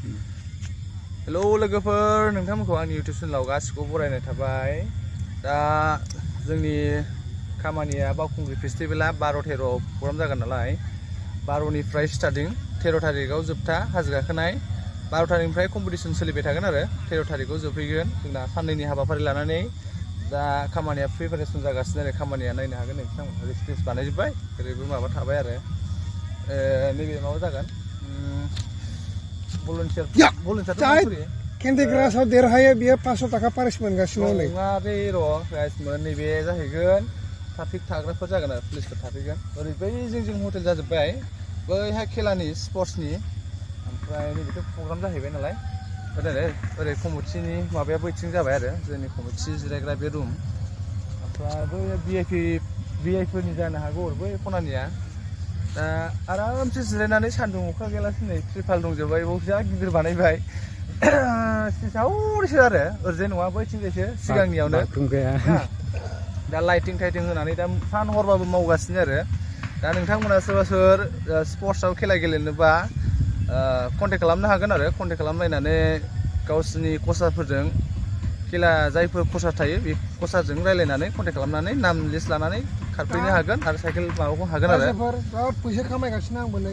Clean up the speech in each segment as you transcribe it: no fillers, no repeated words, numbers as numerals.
hello लोगोफोर नोंथांमोनखौ आंनि YouTube चेनेलाव गासिखौबो बरायनाय थाबाय दा जोंनि खामानिया बावखुंग्रि फेस्टिभेला 12-13 प्रग्राम जागोन नालाय 12निफ्राय स्टार्टिं 13 तारिखआव जोबथा हाजो गाखोनाय 12 तारिखनिफ्राय कम्पिटिसन सोलिबाय थागोन आरो 13 तारिखआव जोबहैगोन जोंना साननैनि हाबाफारि लानानै दा खामानिया प्रिपारेसन जागासिनो आरो खामानिया नायनो हागोन नोंथांमोनहा रिस्टेन्स बानायजोब्बाय ओरैबो माबा थाबाय आरो नैबे माबा जागोन volunteer केन्डि क्रासाव देरहायो बियो 500 ताका प्राइज मोनगासिनो नै नङा बे र' प्राइज मोन नैबे जाहैगोन ट्राफिक थाग्राफोर जागोन आरो पुलिसफोर थाफैगोन ओरै बै जों हटेल जाजोब्बाय बैहाय खेलानि स्पर्ट्सनि ओमफ्राय नैबेथ' प्रग्राम जाहैबाय नालाय ओरै कमिटिनि माबाया बैथिं जाबाय आरो जोंनि कमिटि जिरायग्रा बे रुम ओमफ्राय बै भिआइपिफोरनि जानो हागौ बै खनानिया दा आरामसे जिरायनानै सान्दुं अखा गैयालासे नै त्रिपाल दंजोबबाय बाव जा गिदिर बानायबाय सावरिसो आरो ओरैजाय नङा बैथिंजायसो सिगांनियावनो दा लाइटिं थाइटिं होनानै दा सान हरबाबो मावगासिनो आरो दा नोंथांमोना सोरबा सोर स्पर्ट्सआव खेला गेलेनोबा कन्टेक्ट खालामनो हागोन आरो कन्टेक्ट खालामलायनानै गावसोरनि कचारफोरजों खेला जायफोर कचार थायो बे कचारजों रायलायनानै कन्टेक्ट खालामनानै नाम लिस्ट लानानै खारफैनो हागोन आरो साइकेल माबाखौ हागोन आरो फैसा खामायगासिनो आंबो नै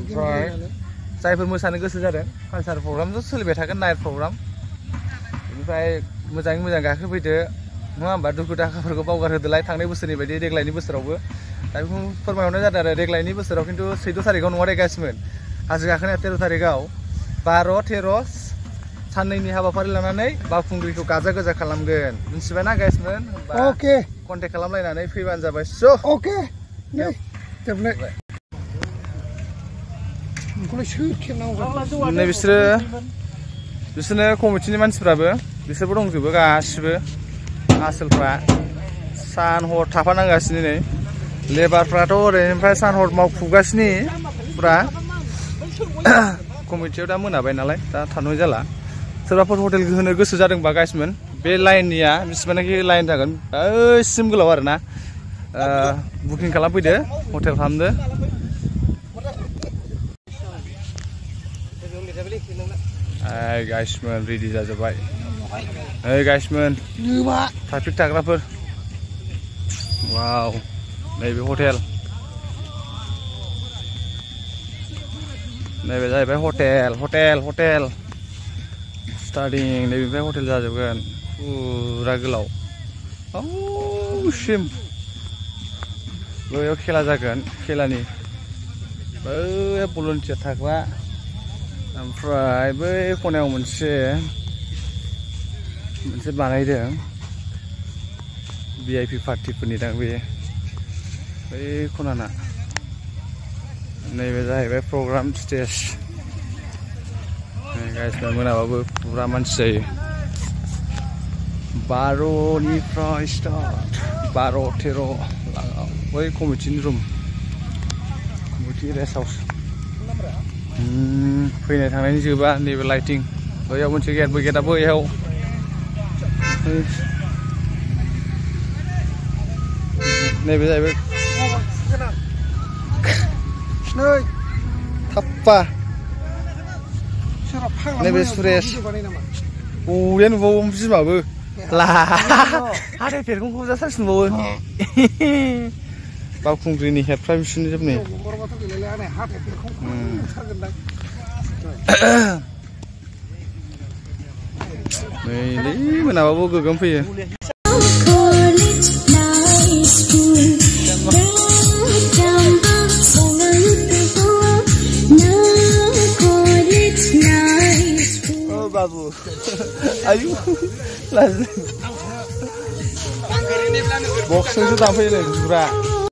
जायफोर मोसानो गोसो जादों कालचार प्रग्रामथ' सोलिबाय थागोन नाइट प्रग्राम बेनिफ्राय मोजाङै मोजां गाखोफैदो नङा होमबा दुखु दाहाफोरखौ बावगारहोदोलाय थांनाय बोसोरनि बायदि देग्लायनि बोसोरावबो दा बेखौ फोरमायहरनाय जादों आरो देग्लायनि बोसोराव खिन्थु 14 तारिखआव नङा दे गासिमोन हाजो गाखोनाया 13 तारिखआव 12-13 साननैनि हाबाफारि लानानै बावखुंग्रिखौ गाजा गोजा खालामगोन मिथिबायना गाइसमोन अके कन्टेक्ट खालामलायनानै फैबानो जाबाय स' अके नै बिसोरनो कमिटिनि मानसिफ्राबो बिसोरबो दंजोबो गासिबो आसोलफ्रा सान हर थाफानांगासिनो नै लेबारफ्राथ' ओरैनिफ्राय सान हर मावफुगासिनो फुरा कमिटियाव दा मोनाबाय नालाय दा थानाय जाला सोरबाफोर हटेल होनो गोसो जादोंबा गाइसमोन बे लाइननिया बिसिबांनाखि लाइन जागोन ओइसिम गोलाव आरो ना बुकिं खालामफैदो हटेल खालामदो गाइसमोन रेडि जाजोब्बाय गाइसमोन ट्राफिक थाग्राफोर वाव नैबे हटेल नैबे जाहैबाय हटेल स्टार्टिं नैबेनिफ्राय हटेल जाजोबगोन फुरा गोलाव सिम बैयाव खेला जागोन खेलानि बै भलुन्टियार थाग्रा ओमफ्राय बै खनायाव मोनसे बानायदों भिआइपि पार्टिफोरनि दां बे बै खनाना नैबे जाहैबाय प्रग्राम स्टेज गाइसमोन मोनाबाबो पुरा मानसि जायो 12निफ्राय स्टार्ट 12-13 बै कमिटिनि रुम कमिटि रेस्ट हाउस फैनाय थांनायनि जोबा नैबे लाइटिं बैयाव मोनसे गेट बै गेटआ बैयाव नैबे जाहैबाय थाप्पा नैबे सुरेश बबेया नुबावो बिमाबो ला हाथाय फेरखंखौ जाथारसिनबावो बावखुंग्रिनि हेडफ्रा बिसोरनि जोबनै नैलै मोनाबाबो गोगोम फैयो बाबु आयु बक्सजोंसो दानफैयो नै बिसोरा